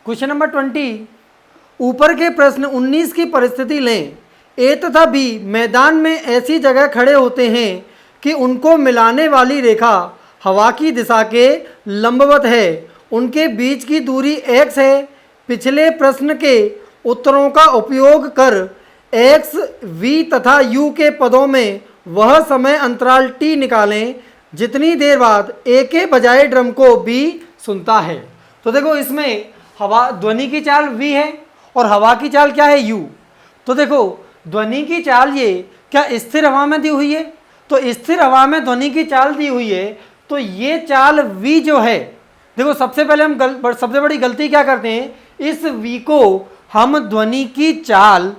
Question number 20, ऊपर के प्रश्न 19 की परिस्थिति लें। ए तथा बी मैदान में ऐसी जगह खड़े होते हैं कि उनको मिलाने वाली रेखा हवा की दिशा के लंबवत है। उनके बीच की दूरी x है। पिछले प्रश्न के उत्तरों का उपयोग कर x, v तथा u के पदों में वह समय अंतराल t निकालें जितनी देर बाद a के बजाय ड्रम को b सुनता है। तो देखो इसमें हवा ध्वनि की चाल v है और हवा की चाल क्या है u। तो देखो ध्वनि की चाल ये क्या स्थिर हवा में दी हुई है, तो स्थिर हवा में ध्वनि की चाल दी हुई है, तो ये चाल v जो है, देखो सबसे पहले हम सबसे बड़ी गलती क्या करते हैं, इस v को हम ध्वनि की चाल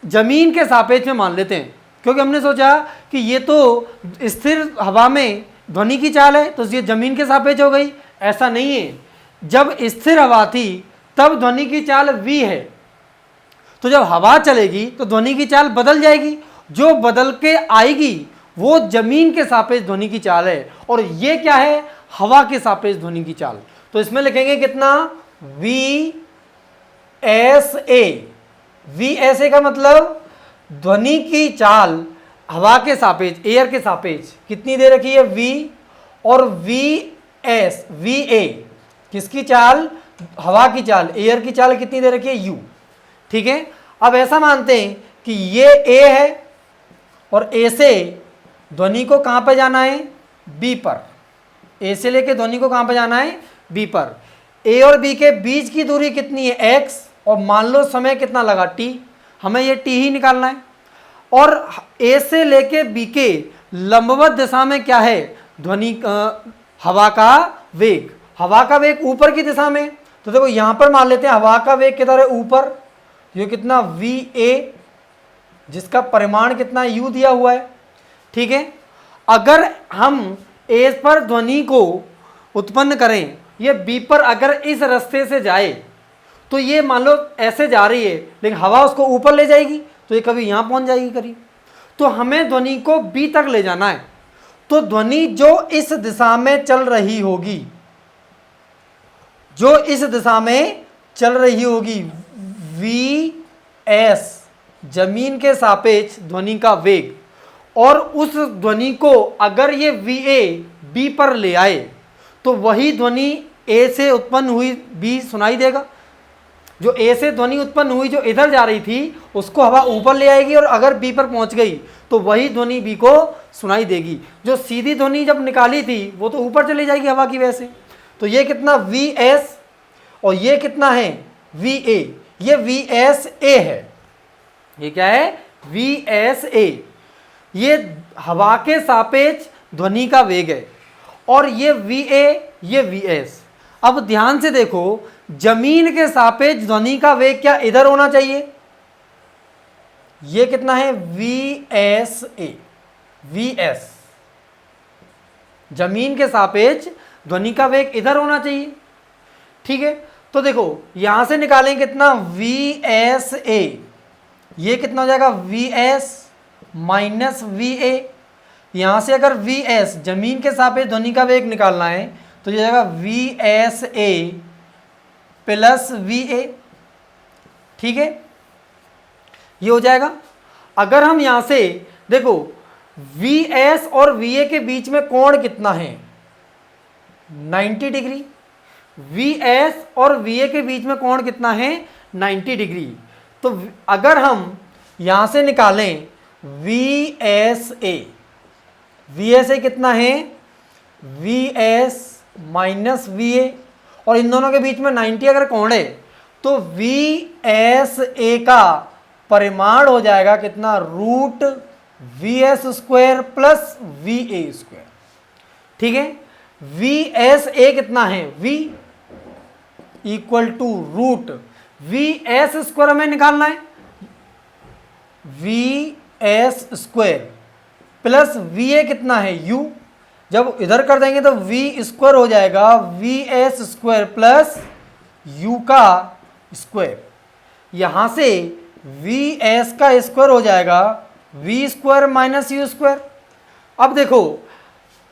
जमीन के सापेक्ष में मान लेते हैं, क्योंकि हमने सोचा कि ये तो स्थिर हवा में ध्वनि की चाल है तो ये जमीन के सापेक्ष हो गई। ऐसा नहीं है, जब स्थिर हवा थी तब ध्वनि की चाल v है, तो जब हवा चलेगी तो ध्वनि की चाल बदल जाएगी, जो बदल के आएगी वो जमीन के सापेक्ष ध्वनि की चाल है, और ये क्या है, हवा के सापेक्ष ध्वनि की चाल। तो इसमें लिखेंगे कितना, we s A. We s ए का मतलब ध्वनि की चाल हवा के सापेक्ष, एयर के सापेक्ष कितनी दे रखी है v, और वी एस, वी ए किसकी चाल, हवा की चाल, एयर की चाल कितनी दे रखी है u। ठीक है, अब ऐसा मानते हैं कि ये a है और a से ध्वनि को कहां पर जाना है, b पर। a से लेके ध्वनि को कहां पर जाना है, b पर। a और b के बीच की दूरी कितनी है, x, और मान लो समय कितना लगा, t। हमें ये t ही निकालना है। और a से लेके b के लंबवत दिशा में क्या है, ध्वनि हवा का वेग। हवा का वेग ऊपर की दिशा में, तो देखो यहां पर मान लेते हैं हवा का वेग किधर है, ऊपर। ये कितना va, जिसका परिमाण कितना u दिया हुआ है। ठीक है, अगर हम a पर ध्वनि को उत्पन्न करें, ये b पर अगर इस रास्ते से जाए तो ये मान लो ऐसे जा रही है, लेकिन हवा उसको ऊपर ले जाएगी तो ये कभी यहां पहुंच जाएगी करीब। तो हमें ध्वनि को b तक ले जाना है, तो ध्वनि जो इस दिशा में चल रही होगी, जो इस दिशा में चल रही होगी, वी एस जमीन के सापेक्ष ध्वनि का वेग, और उस ध्वनि को अगर ये वी ए बी पर ले आए तो वही ध्वनि ए से उत्पन्न हुई बी सुनाई देगा। जो ए से ध्वनि उत्पन्न हुई जो इधर जा रही थी उसको हवा ऊपर ले आएगी, और अगर बी पर पहुंच गई तो वही ध्वनि बी को सुनाई देगी। जो सीधी ध्वनि जब निकाली थी वो तो ऊपर चली जाएगी हवा की वजह से। तो ये कितना वी एस और ये कितना है वी ए, ये वी एस ए है। ये क्या है, वी एस ए। ये हवा के सापेक्ष ध्वनि का वेग है, और ये वी ए, ये वी एस। अब ध्यान से देखो, जमीन के सापेक्ष ध्वनि का वेग क्या इधर होना चाहिए, ये कितना है वी एस ए, वी एस। जमीन के सापेक्ष ध्वनि का वेग इधर होना चाहिए। ठीक है, तो देखो यहां से निकालें कितना वी एस ए, ये कितना हो जाएगा v S minus V A. यहां से अगर वी एस जमीन के सापेक्ष ध्वनि का वेग निकालना है तो ये जाएगा वी एस ए प्लस वी ए। ठीक है, ये हो जाएगा। अगर हम यहां से देखो वी एस और वी ए के बीच में कोण कितना है, 90 डिग्री। वी एस और वी ए के बीच में कोण कितना है, 90 डिग्री। तो अगर हम यहां से निकालें we s A, we s a कितना है v S minus V A, और इन दोनों के बीच में 90 अगर कोण है तो वी एस ए का परिमाण हो जाएगा कितना, root v s square plus v a square. ठीक है, वी एस ए कितना है, v equal to root v s square हमें निकालना है, v s square plus v a कितना है u। जब इधर कर देंगे तो v स्क्वायर हो जाएगा v s square plus u का स्क्वायर। यहां से वी एस का स्क्वायर हो जाएगा v square minus u square. अब देखो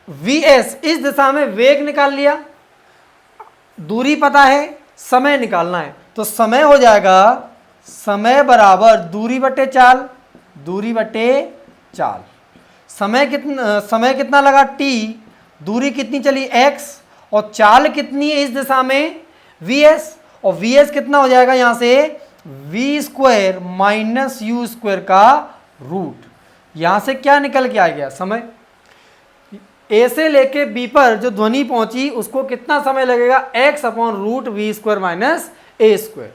वी एस इस दिशा में वेग निकाल लिया, दूरी पता है समय निकालना है। तो समय हो जाएगा समय बराबर दूरी बटे चाल, दूरी बटे चाल। समय कितना लगा t, दूरी कितनी चली x, और चाल कितनी है इस दिशा में vs, और vs कितना हो जाएगा यहां से v square minus u square का रूट। यहां से क्या निकल के आ गया समय। ए से लेके बी पर जो ध्वनि पहुंची उसको कितना समय लगेगा x upon root v square minus a square.